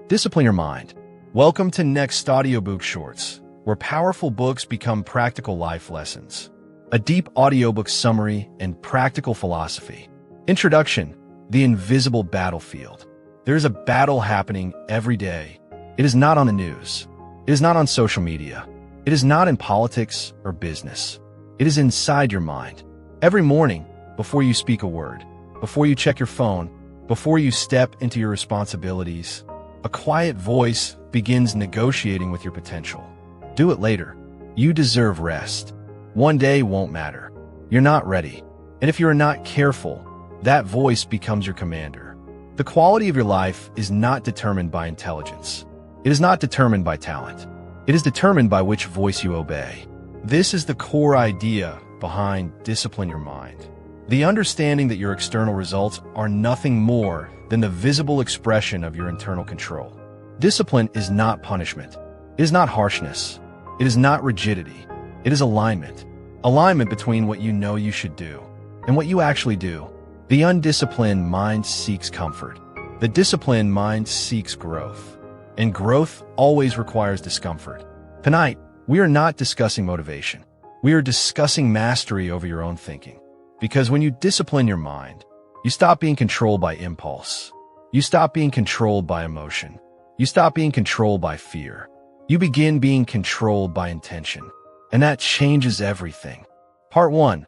Discipline your mind. Welcome to Next Audiobook Shorts, where powerful books become practical life lessons. A deep audiobook summary and practical philosophy. Introduction: The invisible battlefield. There is a battle happening every day. It is not on the news. It is not on social media. It is not in politics or business. It is inside your mind. Every morning, before you speak a word, before you check your phone, before you step into your responsibilities, a quiet voice begins negotiating with your potential. Do it later. You deserve rest. One day won't matter. You're not ready. And if you're not careful, that voice becomes your commander. The quality of your life is not determined by intelligence. It is not determined by talent. It is determined by which voice you obey. This is the core idea behind Discipline Your Mind. The understanding that your external results are nothing more than the visible expression of your internal control. Discipline is not punishment. It is not harshness. It is not rigidity. It is alignment. Alignment between what you know you should do and what you actually do. The undisciplined mind seeks comfort. The disciplined mind seeks growth. And growth always requires discomfort. Tonight, we are not discussing motivation. We are discussing mastery over your own thinking. Because when you discipline your mind, you stop being controlled by impulse. You stop being controlled by emotion. You stop being controlled by fear. You begin being controlled by intention. And that changes everything. Part 1.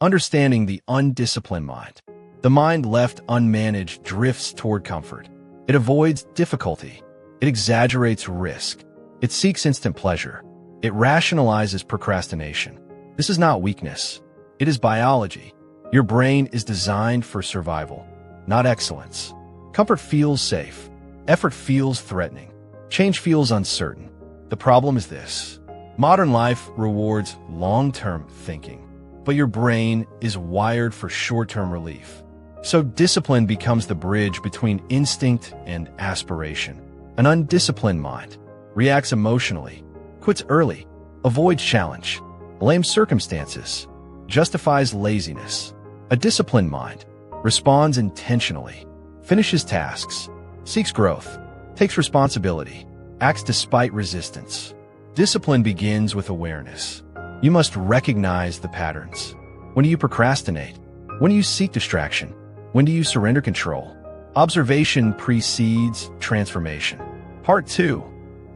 Understanding the undisciplined mind. The mind left unmanaged drifts toward comfort. It avoids difficulty. It exaggerates risk. It seeks instant pleasure. It rationalizes procrastination. This is not weakness. It is biology. Your brain is designed for survival, not excellence. Comfort feels safe. Effort feels threatening. Change feels uncertain. The problem is this. Modern life rewards long-term thinking, but your brain is wired for short-term relief. So discipline becomes the bridge between instinct and aspiration. An undisciplined mind reacts emotionally, quits early, avoids challenge, blames circumstances, justifies laziness. A disciplined mind responds intentionally, finishes tasks, seeks growth, takes responsibility, acts despite resistance. Discipline begins with awareness. You must recognize the patterns. When do you procrastinate? When do you seek distraction? When do you surrender control? Observation precedes transformation. Part 2.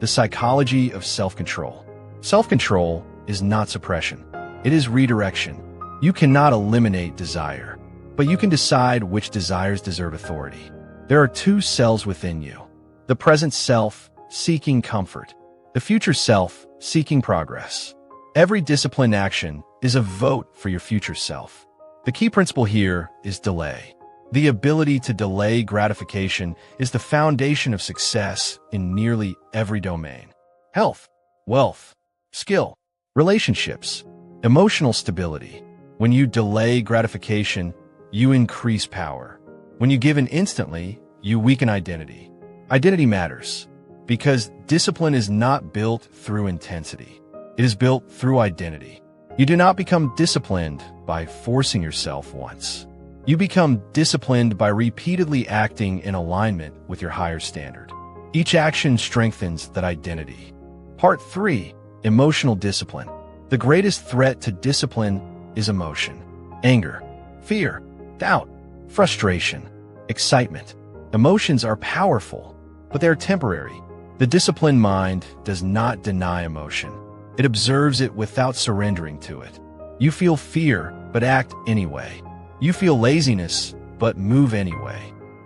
The psychology of self-control. Self-control is not suppression. It is redirection. You cannot eliminate desire, but you can decide which desires deserve authority. There are two selves within you. The present self, seeking comfort. The future self, seeking progress. Every disciplined action is a vote for your future self. The key principle here is delay. The ability to delay gratification is the foundation of success in nearly every domain. Health, wealth, skill, relationships, emotional stability. When you delay gratification, you increase power. When you give in instantly, you weaken identity. Identity matters because discipline is not built through intensity. It is built through identity. You do not become disciplined by forcing yourself once. You become disciplined by repeatedly acting in alignment with your higher standard. Each action strengthens that identity. Part 3. Emotional discipline. The greatest threat to discipline is emotion. Anger, fear, doubt, frustration, excitement. Emotions are powerful, but they are temporary. The disciplined mind does not deny emotion. It observes it without surrendering to it. You feel fear, but act anyway. You feel laziness, but move anyway.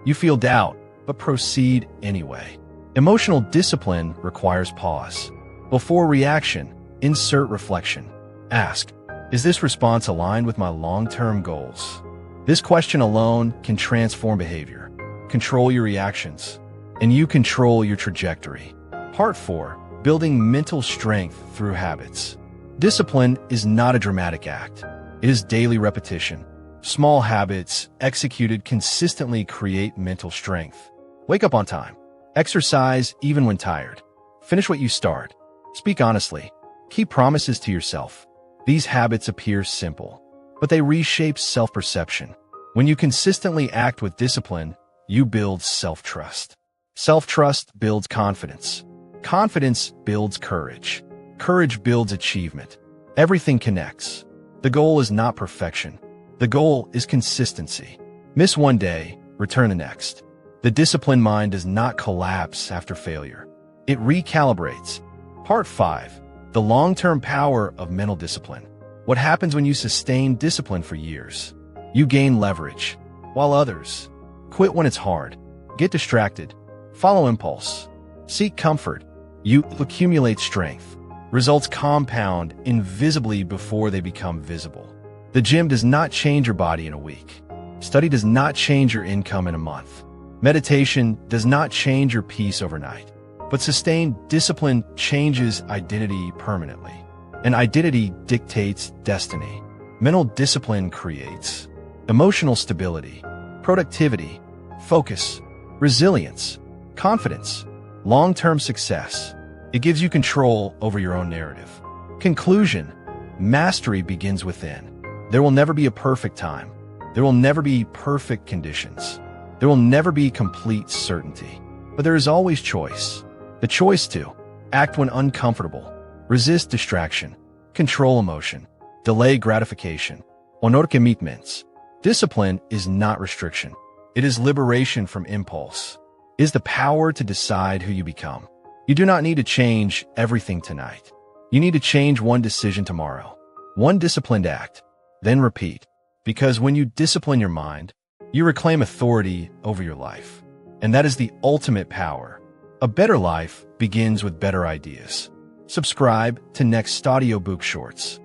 You feel doubt, but proceed anyway. Emotional discipline requires pause. Before reaction, insert reflection. Ask, is this response aligned with my long-term goals? This question alone can transform behavior. Control your reactions, and you control your trajectory. Part 4. Building mental strength through habits. Discipline is not a dramatic act. It is daily repetition. Small habits executed consistently create mental strength. Wake up on time. Exercise even when tired. Finish what you start. Speak honestly. Keep promises to yourself. These habits appear simple, but they reshape self-perception. When you consistently act with discipline, you build self-trust. Self-trust builds confidence. Confidence builds courage. Courage builds achievement. Everything connects. The goal is not perfection. The goal is consistency. Miss one day, return the next. The disciplined mind does not collapse after failure. It recalibrates. Part 5. The long-term power of mental discipline. What happens when you sustain discipline for years? You gain leverage, while others quit when it's hard, get distracted, follow impulse, seek comfort. You accumulate strength. Results compound invisibly before they become visible. The gym does not change your body in a week. Study does not change your income in a month. Meditation does not change your peace overnight. But sustained discipline changes identity permanently. And identity dictates destiny. Mental discipline creates emotional stability, productivity, focus, resilience, confidence, long-term success. It gives you control over your own narrative. Conclusion: mastery begins within. There will never be a perfect time. There will never be perfect conditions. There will never be complete certainty. But there is always choice. The choice to act when uncomfortable, resist distraction, control emotion, delay gratification, honor commitments. Discipline is not restriction. It is liberation from impulse. It is the power to decide who you become. You do not need to change everything tonight. You need to change one decision tomorrow. One disciplined act. Then repeat. Because when you discipline your mind, you reclaim authority over your life. And that is the ultimate power. A better life begins with better ideas. Subscribe to Next Audiobook Shorts.